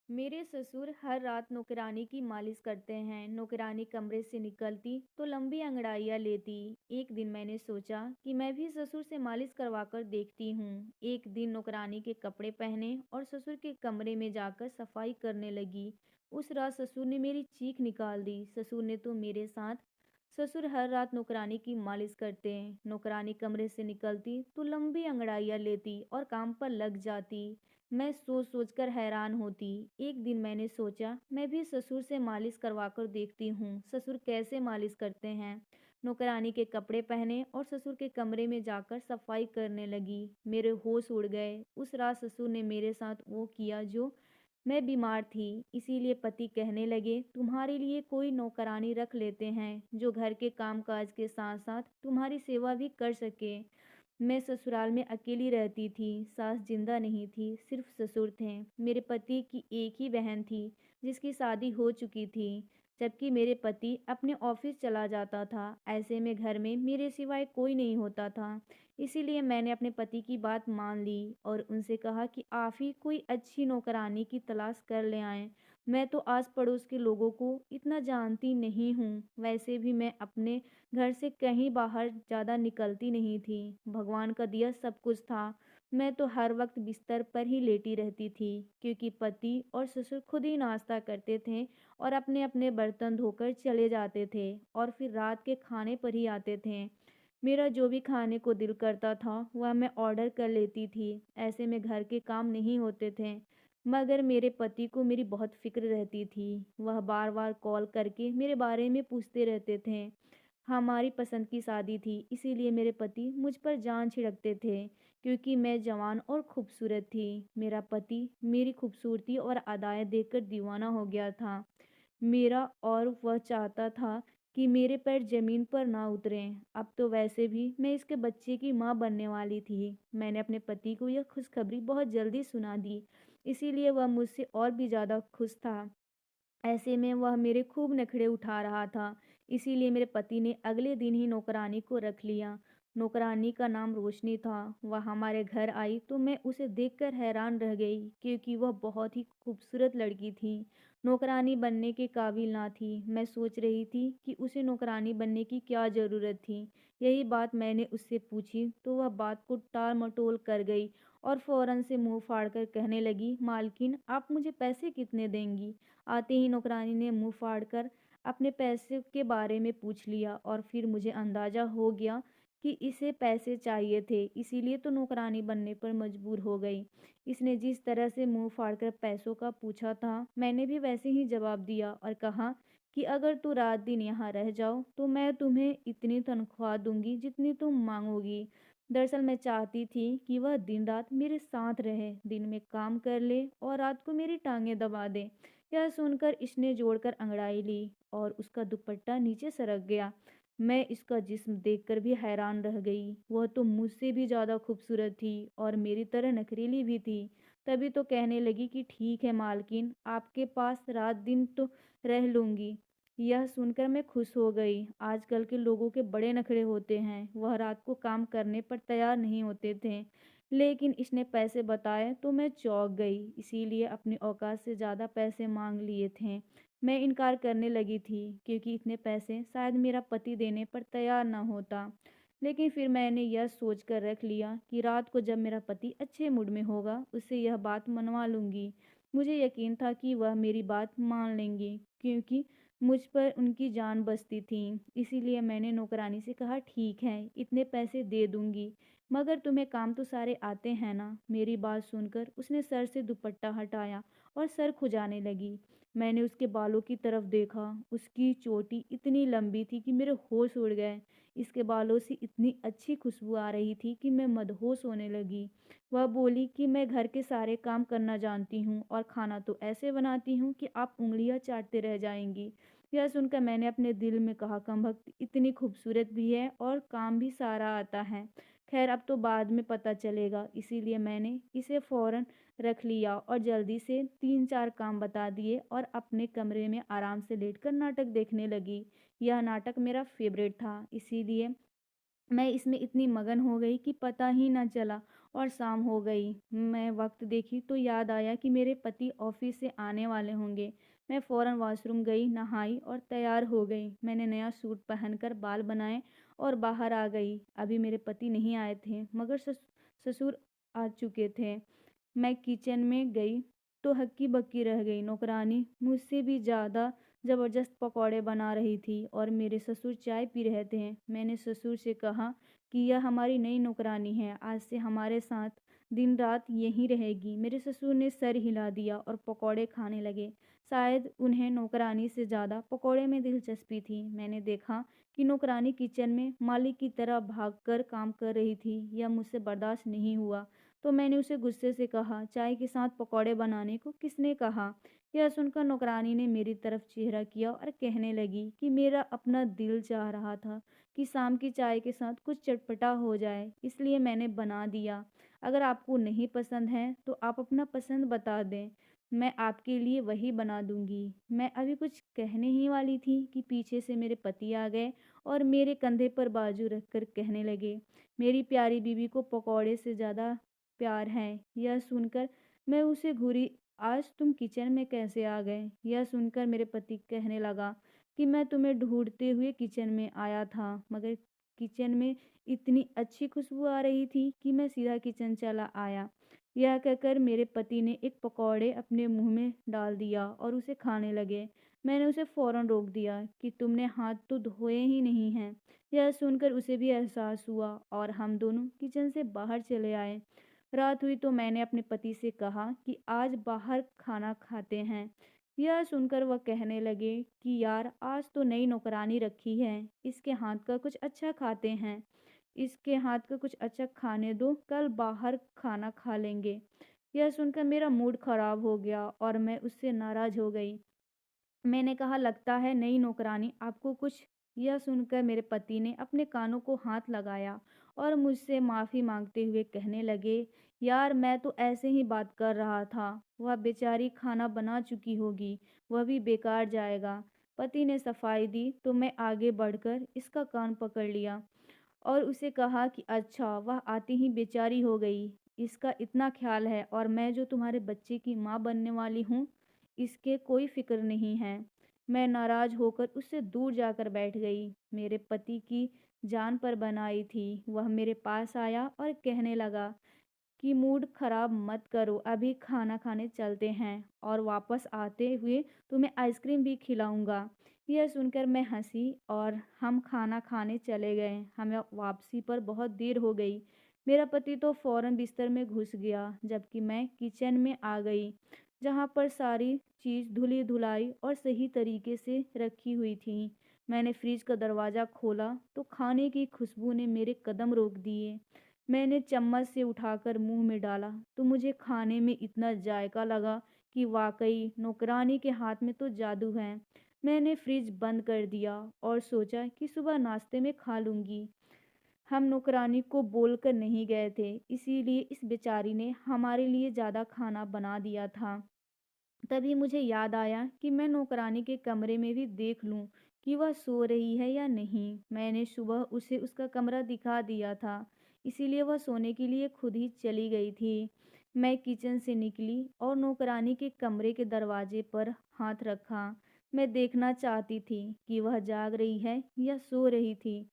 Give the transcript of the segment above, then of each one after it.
मेरे ससुर हर रात नौकरानी की मालिश करते हैं। नौकरानी कमरे से निकलती तो लंबी अंगड़ाइयाँ लेती। एक दिन मैंने सोचा कि मैं भी ससुर से मालिश करवाकर देखती हूँ। एक दिन नौकरानी के कपड़े पहने और ससुर के कमरे में जाकर सफाई करने लगी। उस रात ससुर ने मेरी चीख निकाल दी। ससुर ने तो मेरे साथ ससुर हर रात नौकरानी की मालिश करते हैं। नौकरानी कमरे से निकलती तो लंबी अंगड़ाइयाँ लेती और काम पर लग जाती। मैं सोच सोचकर हैरान होती। एक दिन मैंने सोचा मैं भी ससुर से मालिश करवाकर देखती हूँ ससुर कैसे मालिश करते हैं। नौकरानी के कपड़े पहने और ससुर के कमरे में जाकर सफाई करने लगी। मेरे होश उड़ गए। उस रात ससुर ने मेरे साथ वो किया जो मैं बीमार थी। इसीलिए पति कहने लगे तुम्हारे लिए कोई नौकरानी रख लेते हैं जो घर के काम काज के साथ साथ तुम्हारी सेवा भी कर सके। मैं ससुराल में अकेली रहती थी। सास जिंदा नहीं थी, सिर्फ ससुर थे। मेरे पति की एक ही बहन थी जिसकी शादी हो चुकी थी, जबकि मेरे पति अपने ऑफिस चला जाता था। ऐसे में घर में मेरे सिवाय कोई नहीं होता था। इसीलिए मैंने अपने पति की बात मान ली और उनसे कहा कि आप ही कोई अच्छी नौकरानी की तलाश कर ले आएं। मैं तो आस पड़ोस के लोगों को इतना जानती नहीं हूँ। वैसे भी मैं अपने घर से कहीं बाहर ज़्यादा निकलती नहीं थी। भगवान का दिया सब कुछ था। मैं तो हर वक्त बिस्तर पर ही लेटी रहती थी, क्योंकि पति और ससुर खुद ही नाश्ता करते थे और अपने अपने बर्तन धोकर चले जाते थे और फिर रात के खाने पर ही आते थे। मेरा जो भी खाने को दिल करता था वह मैं ऑर्डर कर लेती थी। ऐसे में घर के काम नहीं होते थे। मगर मेरे पति को मेरी बहुत फिक्र रहती थी। वह बार बार कॉल करके मेरे बारे में पूछते रहते थे। हमारी पसंद की शादी थी, इसीलिए मेरे पति मुझ पर जान छिड़कते थे, क्योंकि मैं जवान और खूबसूरत थी। मेरा पति मेरी खूबसूरती और अदाएं देखकर दीवाना हो गया था मेरा, और वह चाहता था कि मेरे पैर जमीन पर ना उतरें। अब तो वैसे भी मैं इसके बच्चे की माँ बनने वाली थी। मैंने अपने पति को यह खुशखबरी बहुत जल्दी सुना दी, इसीलिए वह मुझसे और भी ज़्यादा खुश था। ऐसे में वह मेरे खूब नखरे उठा रहा था। इसीलिए मेरे पति ने अगले दिन ही नौकरानी को रख लिया। नौकरानी का नाम रोशनी था। वह हमारे घर आई तो मैं उसे देखकर हैरान रह गई, क्योंकि वह बहुत ही खूबसूरत लड़की थी। नौकरानी बनने के काबिल ना थी। मैं सोच रही थी कि उसे नौकरानी बनने की क्या ज़रूरत थी। यही बात मैंने उससे पूछी तो वह बात को टाल मटोल कर गई और फौरन से मुंह फाड़कर कहने लगी, मालकिन आप मुझे पैसे कितने देंगी? आते ही नौकरानी ने मुंह फाड़कर अपने पैसे के बारे में पूछ लिया और फिर मुझे अंदाजा हो गया कि इसे पैसे चाहिए थे, इसीलिए तो नौकरानी बनने पर मजबूर हो गई। इसने जिस तरह से मुंह फाड़कर पैसों का पूछा था, मैंने भी वैसे ही जवाब दिया और कहा कि अगर तू रात दिन यहाँ रह जाओ तो मैं तुम्हें इतनी तनख्वाह दूंगी जितनी तुम मांगोगी। दरअसल मैं चाहती थी कि वह दिन रात मेरे साथ रहे, दिन में काम कर ले और रात को मेरी टांगें दबा दे। यह सुनकर इसने जोड़कर अंगड़ाई ली और उसका दुपट्टा नीचे सरक गया। मैं इसका जिस्म देखकर भी हैरान रह गई। वह तो मुझसे भी ज़्यादा खूबसूरत थी और मेरी तरह नखरीली भी थी। तभी तो कहने लगी कि ठीक है मालकिन, आपके पास रात दिन तो रह लूँगी। यह सुनकर मैं खुश हो गई। आजकल के लोगों के बड़े नखरे होते हैं। वह रात को काम करने पर तैयार नहीं होते थे, लेकिन इसने पैसे बताए तो मैं चौंक गई। इसीलिए अपनी औकात से ज़्यादा पैसे मांग लिए थे। मैं इनकार करने लगी थी, क्योंकि इतने पैसे शायद मेरा पति देने पर तैयार न होता। लेकिन फिर मैंने यह सोच कर रख लिया कि रात को जब मेरा पति अच्छे मूड में होगा उससे यह बात मनवा लूँगी। मुझे यकीन था कि वह मेरी बात मान लेंगी, क्योंकि मुझ पर उनकी जान बसती थी। इसीलिए मैंने नौकरानी से कहा, ठीक है, इतने पैसे दे दूँगी, मगर तुम्हें काम तो सारे आते हैं ना? मेरी बात सुनकर उसने सर से दुपट्टा हटाया और सर खुजाने लगी। मैंने उसके बालों की तरफ देखा। उसकी चोटी इतनी लंबी थी कि मेरे होश उड़ गए। इसके बालों से इतनी अच्छी खुशबू आ रही थी कि मैं मदहोश होने लगी। वह बोली कि मैं घर के सारे काम करना जानती हूँ और खाना तो ऐसे बनाती हूँ कि आप उंगलियां चाटते रह जाएंगी। यह सुनकर मैंने अपने दिल में कहा, कमबख्त, इतनी खूबसूरत भी है और काम भी सारा आता है। खैर अब तो बाद में पता चलेगा। इसीलिए मैंने इसे फ़ौरन रख लिया और जल्दी से 3-4 काम बता दिए और अपने कमरे में आराम से लेटकर नाटक देखने लगी। यह नाटक मेरा फ़ेवरेट था, इसीलिए मैं इसमें इतनी मगन हो गई कि पता ही ना चला और शाम हो गई। मैं वक्त देखी तो याद आया कि मेरे पति ऑफिस से आने वाले होंगे। मैं फ़ौरन वॉशरूम गई, नहाई और तैयार हो गई। मैंने नया सूट पहनकर बाल बनाए और बाहर आ गई। अभी मेरे पति नहीं आए थे, मगर ससुर आ चुके थे। मैं किचन में गई तो हक्की-बक्की रह गई। नौकरानी मुझसे भी ज़्यादा ज़बरदस्त पकौड़े बना रही थी और मेरे ससुर चाय पी रहे थे। मैंने ससुर से कहा कि यह हमारी नई नौकरानी है, आज से हमारे साथ दिन-रात यहीं रहेगी। मेरे ससुर ने सर हिला दिया और पकौड़े खाने लगे। शायद उन्हें नौकरानी से ज़्यादा पकौड़े में दिलचस्पी थी। मैंने देखा कि नौकरानी किचन में माली की तरह भागकर काम कर रही थी। यह मुझसे बर्दाश्त नहीं हुआ, तो मैंने उसे गुस्से से कहा, चाय के साथ पकौड़े बनाने को किसने कहा? यह सुनकर नौकरानी ने मेरी तरफ चेहरा किया और कहने लगी कि मेरा अपना दिल चाह रहा था कि शाम की चाय के साथ कुछ चटपटा हो जाए, इसलिए मैंने बना दिया। अगर आपको नहीं पसंद है तो आप अपना पसंद बता दें, मैं आपके लिए वही बना दूंगी। मैं अभी कुछ कहने ही वाली थी कि पीछे से मेरे पति आ गए और मेरे कंधे पर बाजू रखकर कहने लगे, मेरी प्यारी बीवी को पकौड़े से ज़्यादा प्यार है। यह सुनकर मैं उसे घूरी, आज तुम किचन में कैसे आ गए? यह सुनकर मेरे पति कहने लगा कि मैं तुम्हें ढूंढते हुए किचन में आया था, मगर किचन में इतनी अच्छी खुशबू आ रही थी कि मैं सीधा किचन चला आया। यह कहकर मेरे पति ने एक पकौड़े अपने मुंह में डाल दिया और उसे खाने लगे। मैंने उसे फौरन रोक दिया कि तुमने हाथ तो धोए ही नहीं हैं। यह सुनकर उसे भी एहसास हुआ और हम दोनों किचन से बाहर चले आए। रात हुई तो मैंने अपने पति से कहा कि आज बाहर खाना खाते हैं। यह सुनकर वह कहने लगे कि यार, आज तो नई नौकरानी रखी है, इसके हाथ का कुछ अच्छा खाते हैं, इसके हाथ का कुछ अच्छा खाने दो, कल बाहर खाना खा लेंगे। यह सुनकर मेरा मूड खराब हो गया और मैं उससे नाराज हो गई। मैंने कहा, लगता है नई नौकरानी आपको कुछ। यह सुनकर मेरे पति ने अपने कानों को हाथ लगाया और मुझसे माफ़ी मांगते हुए कहने लगे, यार मैं तो ऐसे ही बात कर रहा था, वह बेचारी खाना बना चुकी होगी, वह भी बेकार जाएगा। पति ने सफाई दी तो मैं आगे बढ़कर इसका कान पकड़ लिया और उसे कहा कि अच्छा, वह आती ही बेचारी हो गई, इसका इतना ख्याल है, और मैं जो तुम्हारे बच्चे की माँ बनने वाली हूँ, इसके कोई फ़िक्र नहीं है। मैं नाराज़ होकर उससे दूर जाकर बैठ गई। मेरे पति की जान पर बनाई थी। वह मेरे पास आया और कहने लगा कि मूड खराब मत करो, अभी खाना खाने चलते हैं और वापस आते हुए तुम्हें आइसक्रीम भी खिलाऊंगा। यह सुनकर मैं हंसी और हम खाना खाने चले गए। हमें वापसी पर बहुत देर हो गई। मेरा पति तो फौरन बिस्तर में घुस गया, जबकि मैं किचन में आ गई, जहाँ पर सारी चीज़ धुली धुलाई और सही तरीके से रखी हुई थी। मैंने फ्रिज का दरवाज़ा खोला तो खाने की खुशबू ने मेरे कदम रोक दिए। मैंने चम्मच से उठाकर मुंह में डाला तो मुझे खाने में इतना जायका लगा कि वाकई नौकरानी के हाथ में तो जादू है। मैंने फ्रिज बंद कर दिया और सोचा कि सुबह नाश्ते में खा लूंगी। हम नौकरानी को बोलकर नहीं गए थे, इसीलिए इस बेचारी ने हमारे लिए ज़्यादा खाना बना दिया था। तभी मुझे याद आया कि मैं नौकरानी के कमरे में भी देख लूं कि वह सो रही है या नहीं। मैंने सुबह उसे उसका कमरा दिखा दिया था, इसीलिए वह सोने के लिए खुद ही चली गई थी। मैं किचन से निकली और नौकरानी के कमरे के दरवाजे पर हाथ रखा। मैं देखना चाहती थी कि वह जाग रही है या सो रही थी,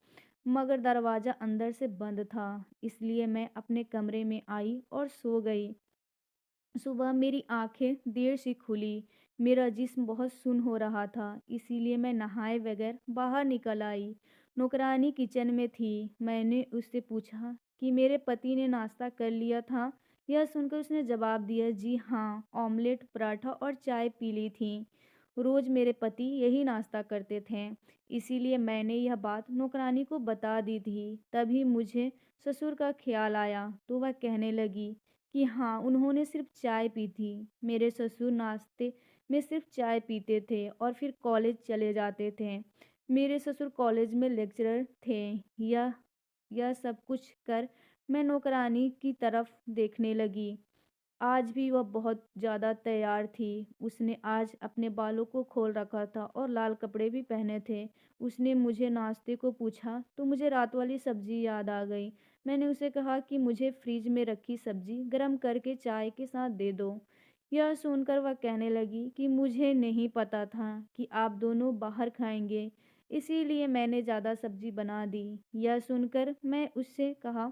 मगर दरवाज़ा अंदर से बंद था, इसलिए मैं अपने कमरे में आई और सो गई। सुबह मेरी आंखें देर से खुली। मेरा जिस्म बहुत सुन्न हो रहा था, इसीलिए मैं नहाए बगैर बाहर निकल आई। नौकरानी किचन में थी। मैंने उससे पूछा कि मेरे पति ने नाश्ता कर लिया था। यह सुनकर उसने जवाब दिया, जी हाँ, ऑमलेट, पराठा और चाय पी ली थी। रोज़ मेरे पति यही नाश्ता करते थे, इसीलिए मैंने यह बात नौकरानी को बता दी थी। तभी मुझे ससुर का ख्याल आया तो वह कहने लगी कि हाँ, उन्होंने सिर्फ चाय पी थी। मेरे ससुर नाश्ते में सिर्फ चाय पीते थे और फिर कॉलेज चले जाते थे। मेरे ससुर कॉलेज में लेक्चरर थे। यह सब कुछ कर मैं नौकरानी की तरफ देखने लगी। आज भी वह बहुत ज़्यादा तैयार थी। उसने आज अपने बालों को खोल रखा था और लाल कपड़े भी पहने थे। उसने मुझे नाश्ते को पूछा तो मुझे रात वाली सब्जी याद आ गई। मैंने उसे कहा कि मुझे फ्रिज में रखी सब्जी गर्म करके चाय के साथ दे दो। यह सुनकर वह कहने लगी कि मुझे नहीं पता था कि आप दोनों बाहर खाएंगे, इसीलिए मैंने ज़्यादा सब्जी बना दी। यह सुनकर मैं उससे कहा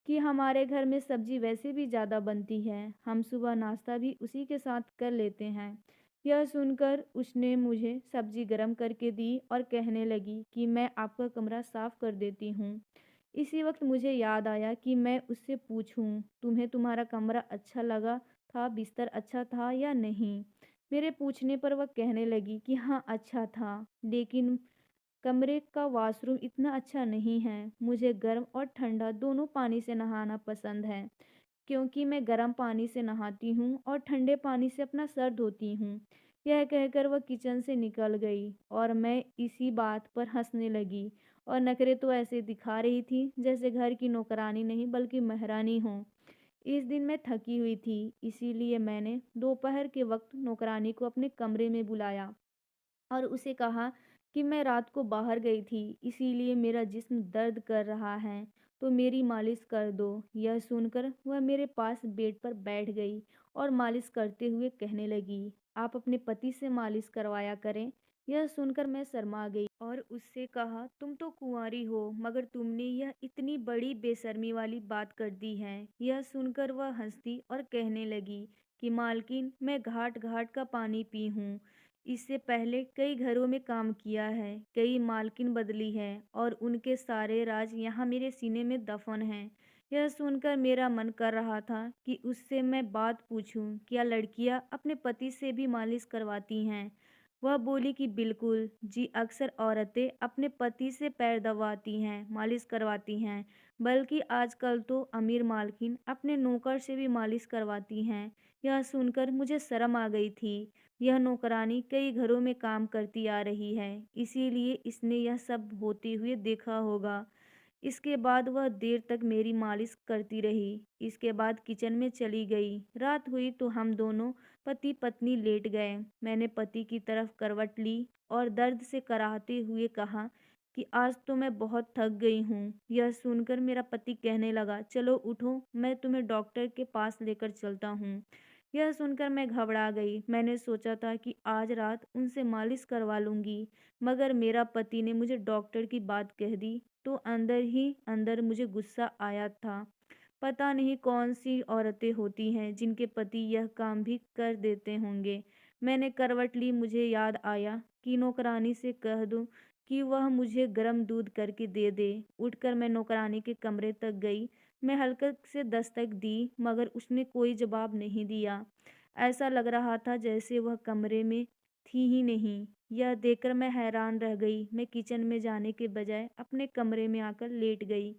कि हमारे घर में सब्जी वैसे भी ज़्यादा बनती है, हम सुबह नाश्ता भी उसी के साथ कर लेते हैं। यह सुनकर उसने मुझे सब्जी गरम करके दी और कहने लगी कि मैं आपका कमरा साफ कर देती हूँ। इसी वक्त मुझे याद आया कि मैं उससे पूछूं, तुम्हें तुम्हारा कमरा अच्छा लगा था, बिस्तर अच्छा था या नहीं। मेरे पूछने पर वह कहने लगी कि हाँ अच्छा था, लेकिन कमरे का वॉशरूम इतना अच्छा नहीं है। मुझे गर्म और ठंडा दोनों पानी से नहाना पसंद है, क्योंकि मैं गर्म पानी से नहाती हूँ और ठंडे पानी से अपना सर धोती हूँ। यह कहकर वह किचन से निकल गई और मैं इसी बात पर हंसने लगी और नखरे तो ऐसे दिखा रही थी जैसे घर की नौकरानी नहीं बल्कि महारानी हो। इस दिन मैं थकी हुई थी, इसीलिए मैंने दोपहर के वक्त नौकरानी को अपने कमरे में बुलाया और उसे कहा कि मैं रात को बाहर गई थी, इसीलिए मेरा जिस्म दर्द कर रहा है, तो मेरी मालिश कर दो। यह सुनकर वह मेरे पास बेड पर बैठ गई और मालिश करते हुए कहने लगी, आप अपने पति से मालिश करवाया करें। यह सुनकर मैं शर्मा गई और उससे कहा, तुम तो कुंवारी हो, मगर तुमने यह इतनी बड़ी बेशर्मी वाली बात कर दी है। यह सुनकर वह हंसती और कहने लगी कि मालकिन, मैं घाट घाट का पानी पी हूँ, इससे पहले कई घरों में काम किया है, कई मालकिन बदली है और उनके सारे राज यहाँ मेरे सीने में दफन हैं। यह सुनकर मेरा मन कर रहा था कि उससे मैं बात पूछूं, क्या लड़कियां अपने पति से भी मालिश करवाती हैं। वह बोली कि बिल्कुल जी, अक्सर औरतें अपने पति से पैर दबाती हैं, मालिश करवाती हैं, बल्कि आजकल तो अमीर मालकिन अपने नौकर से भी मालिश करवाती हैं। यह सुनकर मुझे शर्म आ गई थी। यह नौकरानी कई घरों में काम करती आ रही है, इसीलिए इसने यह सब होते हुए देखा होगा। इसके बाद वह देर तक मेरी मालिश करती रही। इसके बाद किचन में चली गई। रात हुई तो हम दोनों पति पत्नी लेट गए। मैंने पति की तरफ करवट ली और दर्द से कराहते हुए कहा कि आज तो मैं बहुत थक गई हूँ। यह सुनकर मेरा पति कहने लगा, चलो उठो, मैं तुम्हें डॉक्टर के पास लेकर चलता हूँ। यह सुनकर मैं घबरा गई। मैंने सोचा था कि आज रात उनसे मालिश करवा लूंगी, मगर मेरा पति ने मुझे डॉक्टर की बात कह दी तो अंदर ही अंदर मुझे गुस्सा आया था। पता नहीं कौन सी औरतें होती हैं जिनके पति यह काम भी कर देते होंगे। मैंने करवट ली। मुझे याद आया कि नौकरानी से कह दूं कि वह मुझे गर्म दूध करके दे दे। उठकर मैं नौकरानी के कमरे तक गई। मैं हल्के से दस्तक दी, मगर उसने कोई जवाब नहीं दिया। ऐसा लग रहा था जैसे वह कमरे में थी ही नहीं। यह देखकर मैं हैरान रह गई। मैं किचन में जाने के बजाय अपने कमरे में आकर लेट गई।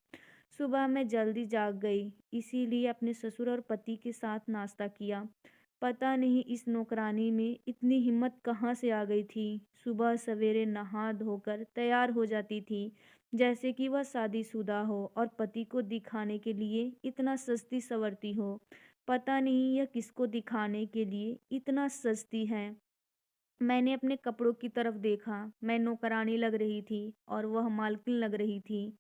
सुबह मैं जल्दी जाग गई, इसीलिए अपने ससुर और पति के साथ नाश्ता किया। पता नहीं इस नौकरानी में इतनी हिम्मत कहाँ से आ गई थी। सुबह सवेरे नहा धोकर तैयार हो जाती थी, जैसे कि वह शादीशुदा हो, और पति को दिखाने के लिए इतना सस्ती सवरती हो। पता नहीं यह किसको दिखाने के लिए इतना सस्ती है। मैंने अपने कपड़ों की तरफ देखा। मैं नौकरानी लग रही थी और वह मालकिन लग रही थी।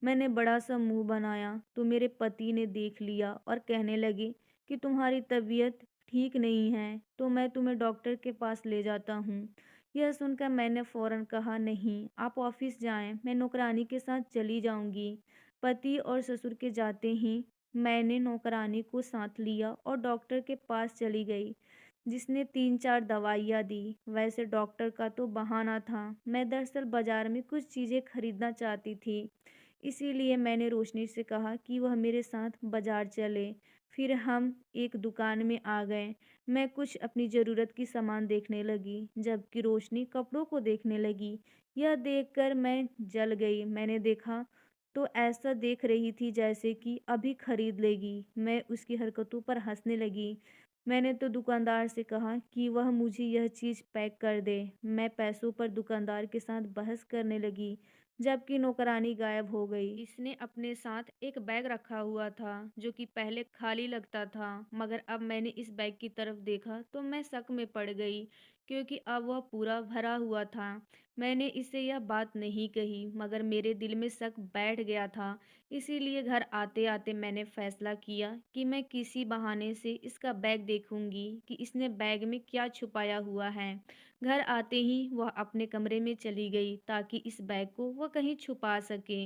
मैंने बड़ा सा मुंह बनाया तो मेरे पति ने देख लिया और कहने लगे कि तुम्हारी तबीयत ठीक नहीं है, तो मैं तुम्हें डॉक्टर के पास ले जाता हूँ। यह सुनकर मैंने फौरन कहा, नहीं, आप ऑफिस जाएं, मैं नौकरानी के साथ चली जाऊंगी। पति और ससुर के जाते ही मैंने नौकरानी को साथ लिया और डॉक्टर के पास चली गई, जिसने 3-4 दवाइयाँ दी। वैसे डॉक्टर का तो बहाना था, मैं दरअसल बाजार में कुछ चीज़ें खरीदना चाहती थी, इसीलिए मैंने रोशनी से कहा कि वह मेरे साथ बाजार चले। फिर हम एक दुकान में आ गए। मैं कुछ अपनी ज़रूरत की सामान देखने लगी, जबकि रोशनी कपड़ों को देखने लगी। यह देखकर मैं जल गई। मैंने देखा तो ऐसा देख रही थी जैसे कि अभी खरीद लेगी। मैं उसकी हरकतों पर हंसने लगी। मैंने तो दुकानदार से कहा कि वह मुझे यह चीज़ पैक कर दे। मैं पैसों पर दुकानदार के साथ बहस करने लगी, जबकि नौकरानी गायब हो गई। इसने अपने साथ एक बैग रखा हुआ था, जो कि पहले खाली लगता था, मगर अब मैंने इस बैग की तरफ देखा तो मैं शक में पड़ गई, क्योंकि अब वह पूरा भरा हुआ था। मैंने इससे यह बात नहीं कही, मगर मेरे दिल में शक बैठ गया था इसीलिए घर आते-आते मैंने फैसला किया कि मैं किसी बहाने से इसका बैग देखूंगी कि इसने बैग में क्या छुपाया हुआ है। घर आते ही वह अपने कमरे में चली गई ताकि इस बैग को वह कहीं छुपा सके।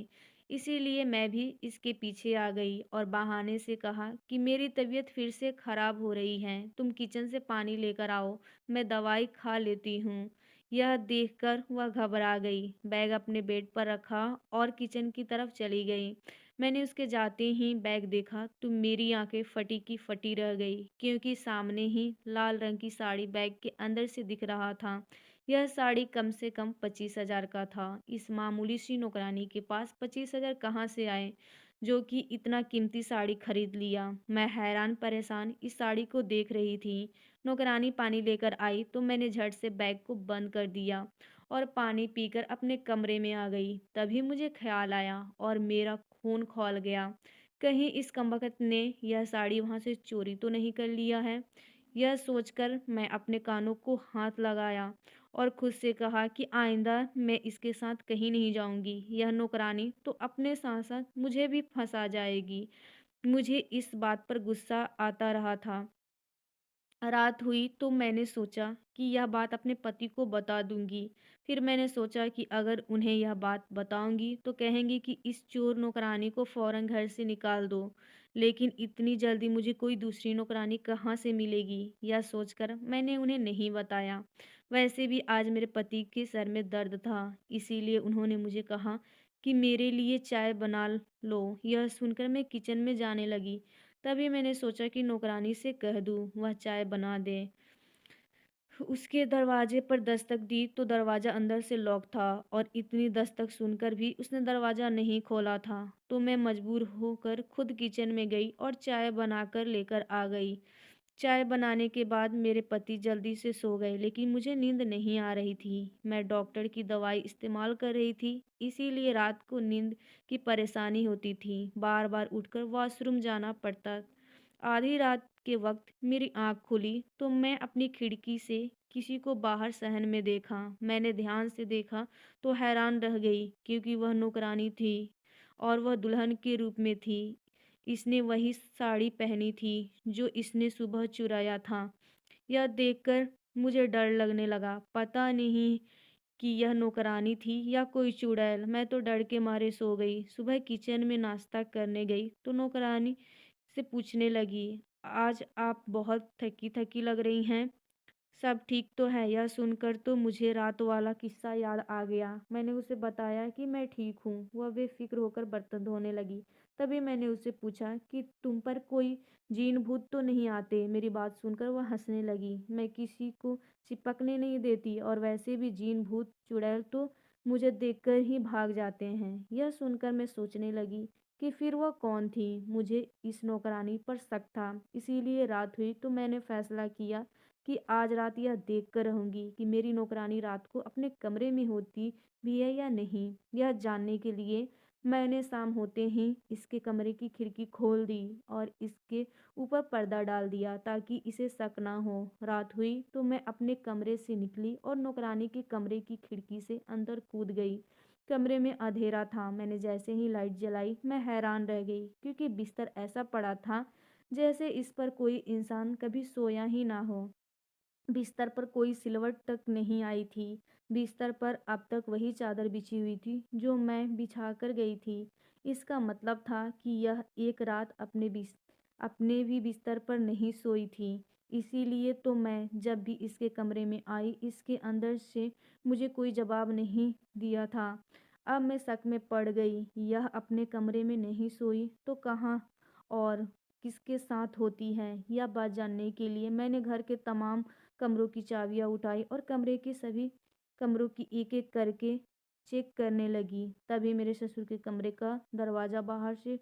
इसीलिए मैं भी इसके पीछे आ गई और बहाने से कहा कि मेरी तबीयत फिर से खराब हो रही है, तुम किचन से पानी लेकर आओ, मैं दवाई खा लेती हूँ। यह देखकर वह घबरा गई, बैग अपने बेड पर रखा और किचन की तरफ चली गई। मैंने उसके जाते ही बैग देखा तो मेरी आंखें फटी की फटी रह गई, क्योंकि सामने ही लाल रंग की साड़ी बैग के अंदर से दिख रहा था। यह साड़ी कम से कम 25,000 का था। इस मामूली सी नौकरानी के पास 25,000 कहाँ से आए, जो कि इतना कीमती साड़ी खरीद लिया। मैं हैरान परेशान इस साड़ी को देख रही थी। नौकरानी पानी लेकर आई तो मैंने झट से बैग को बंद कर दिया और पानी पीकर अपने कमरे में आ गई। तभी मुझे ख्याल आया और मेरा खून खौल गया। कहीं इस कमबख्त ने यह साड़ी वहां से चोरी तो नहीं कर लिया है। यह सोचकर मैं अपने कानों को हाथ लगाया और खुद से कहा कि आइंदा मैं इसके साथ कहीं नहीं जाऊंगी। यह नौकरानी तो अपने साथ साथ मुझे भी फंसा जाएगी। मुझे इस बात पर गुस्सा आता रहा था। रात हुई तो मैंने सोचा कि यह बात अपने पति को बता दूंगी। फिर मैंने सोचा कि अगर उन्हें यह बात बताऊंगी तो कहेंगे कि इस चोर नौकरानी को फौरन घर से निकाल दो। लेकिन इतनी जल्दी मुझे कोई दूसरी नौकरानी कहाँ से मिलेगी, यह सोचकर मैंने उन्हें नहीं बताया। वैसे भी आज मेरे पति के सर में दर्द था, इसीलिए उन्होंने मुझे कहा कि मेरे लिए चाय बना लो। यह सुनकर मैं किचन में जाने लगी। तभी मैंने सोचा कि नौकरानी से कह दूं वह चाय बना दे। उसके दरवाजे पर दस्तक दी तो दरवाज़ा अंदर से लॉक था और इतनी दस्तक सुनकर भी उसने दरवाज़ा नहीं खोला था। तो मैं मजबूर होकर खुद किचन में गई और चाय बनाकर लेकर आ गई। चाय बनाने के बाद मेरे पति जल्दी से सो गए, लेकिन मुझे नींद नहीं आ रही थी। मैं डॉक्टर की दवाई इस्तेमाल कर रही थी, इसीलिए रात को नींद की परेशानी होती थी। बार बार उठकर वॉशरूम जाना पड़ता। आधी रात के वक्त मेरी आंख खुली तो मैं अपनी खिड़की से किसी को बाहर सहन में देखा। मैंने ध्यान से देखा तो हैरान रह गई, क्योंकि वह नौकरानी थी और वह दुल्हन के रूप में थी। इसने वही साड़ी पहनी थी जो इसने सुबह चुराया था। यह देखकर मुझे डर लगने लगा। पता नहीं कि यह नौकरानी थी या कोई चुड़ैल। मैं तो डर के मारे सो गई। सुबह किचन में नाश्ता करने गई तो नौकरानी से पूछने लगी, आज आप बहुत थकी थकी लग रही हैं, सब ठीक तो है? यह सुनकर तो मुझे रात वाला किस्सा याद आ गया। मैंने उसे बताया कि मैं ठीक हूँ। वह बेफिक्र होकर बर्तन धोने लगी। तभी मैंने उससे पूछा कि तुम पर कोई जीन भूत तो नहीं आते? मेरी बात सुनकर वह हंसने लगी। मैं किसी को चिपकने नहीं देती और वैसे भी जीन भूत चुड़ैल तो मुझे देखकर ही भाग जाते हैं। यह सुनकर मैं सोचने लगी कि फिर वह कौन थी। मुझे इस नौकरानी पर शक था। इसीलिए रात हुई तो मैंने फैसला किया कि आज रात यह देख कर रहूंगी कि मेरी नौकरानी रात को अपने कमरे में होती भी है या नहीं। यह जानने के लिए मैंने शाम होते ही इसके कमरे की खिड़की खोल दी और इसके ऊपर पर्दा डाल दिया ताकि इसे शक ना हो। रात हुई तो मैं अपने कमरे से निकली और नौकरानी के कमरे की खिड़की से अंदर कूद गई। कमरे में अंधेरा था। मैंने जैसे ही लाइट जलाई मैं हैरान रह गई, क्योंकि बिस्तर ऐसा पड़ा था जैसे इस पर कोई इंसान कभी सोया ही ना हो। बिस्तर पर कोई सिलवट तक नहीं आई थी। बिस्तर पर अब तक वही चादर बिछी हुई थी जो मैं बिछा कर गई थी। इसका मतलब था कि यह एक रात अपने भी बिस्तर पर नहीं सोई थी। इसीलिए तो मैं जब भी इसके कमरे में आई इसके अंदर से मुझे कोई जवाब नहीं दिया था। अब मैं शक में पड़ गई। यह अपने कमरे में नहीं सोई तो कहाँ और किसके साथ होती है? यह बात जानने के लिए मैंने घर के तमाम कमरों की चाबियां उठाई और कमरे के सभी कमरों की एक एक करके चेक करने लगी। तभी मेरे ससुर के कमरे का दरवाज़ा बाहर से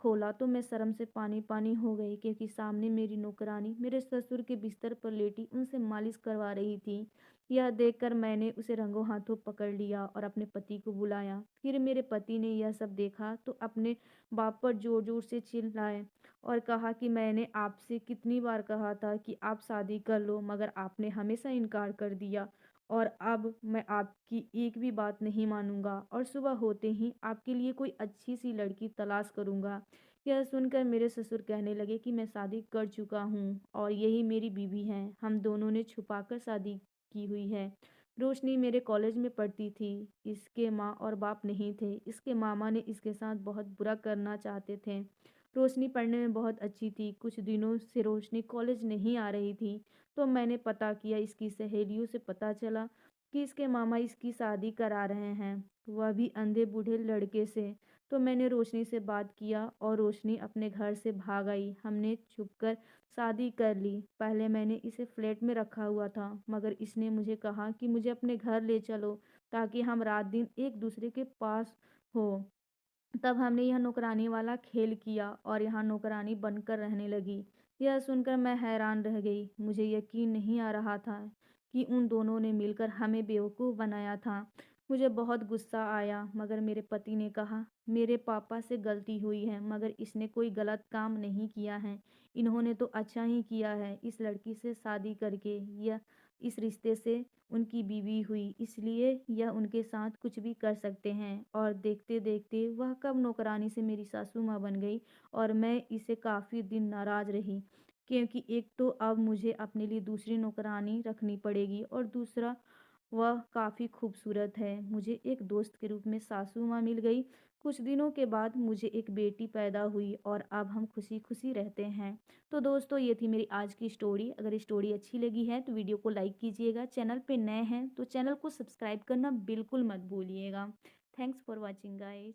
खोला तो मैं शर्म से पानी पानी हो गई, क्योंकि सामने मेरी नौकरानी मेरे ससुर के बिस्तर पर लेटी उनसे मालिश करवा रही थी। यह देखकर मैंने उसे रंगों हाथों पकड़ लिया और अपने पति को बुलाया। फिर मेरे पति ने यह सब देखा तो अपने बाप पर जोर जोर से चिल्लाए और कहा कि मैंने आपसे कितनी बार कहा था कि आप शादी कर लो, मगर आपने हमेशा इनकार कर दिया। और अब मैं आपकी एक भी बात नहीं मानूँगा और सुबह होते ही आपके लिए कोई अच्छी-सी लड़की तलाश करूँगा। यह सुनकर मेरे ससुर कहने लगे कि मैं शादी कर चुका हूँ और यही मेरी बीवी हैं। हम दोनों ने छुपाकर शादी की हुई है। रोशनी मेरे कॉलेज में पढ़ती थी। इसके माँ और बाप नहीं थे। इसके मामा ने इसके साथ बहुत बुरा करना चाहते थे। रोशनी पढ़ने में बहुत अच्छी थी। कुछ दिनों से रोशनी कॉलेज नहीं आ रही थी। तो मैंने पता किया, इसकी सहेलियों से पता चला कि इसके मामा इसकी शादी करा रहे हैं, वह भी अंधे बूढ़े लड़के से। तो मैंने रोशनी से बात किया और रोशनी अपने घर से भाग आई। हमने छुपकर शादी कर ली। पहले मैंने इसे फ्लैट में रखा हुआ था, मगर इसने मुझे कहा कि मुझे अपने घर ले चलो ताकि हम रात दिन एक दूसरे के पास हो। तब हमने यह नौकरानी वाला खेल किया और यहाँ नौकरानी बनकर रहने लगी। यह सुनकर मैं हैरान रह गई। मुझे यकीन नहीं आ रहा था कि उन दोनों ने मिलकर हमें बेवकूफ़ बनाया था। मुझे बहुत गुस्सा आया, मगर मेरे पति ने कहा, मेरे पापा से गलती हुई है, मगर इसने कोई गलत काम नहीं किया है। इन्होंने तो अच्छा ही किया है इस लड़की से शादी करके। यह इस रिश्ते से उनकी बीवी हुई, इसलिए यह उनके साथ कुछ भी कर सकते हैं। और देखते देखते वह कब नौकरानी से मेरी सासू माँ बन गई और मैं इसे काफ़ी दिन नाराज़ रही, क्योंकि एक तो अब मुझे अपने लिए दूसरी नौकरानी रखनी पड़ेगी और दूसरा वह काफ़ी खूबसूरत है। मुझे एक दोस्त के रूप में सासू माँ मिल गई। कुछ दिनों के बाद मुझे एक बेटी पैदा हुई और अब हम खुशी खुशी रहते हैं। तो दोस्तों, ये थी मेरी आज की स्टोरी। अगर स्टोरी अच्छी लगी है तो वीडियो को लाइक कीजिएगा। चैनल पे नए हैं तो चैनल को सब्सक्राइब करना बिल्कुल मत भूलिएगा। Thanks for watching guys.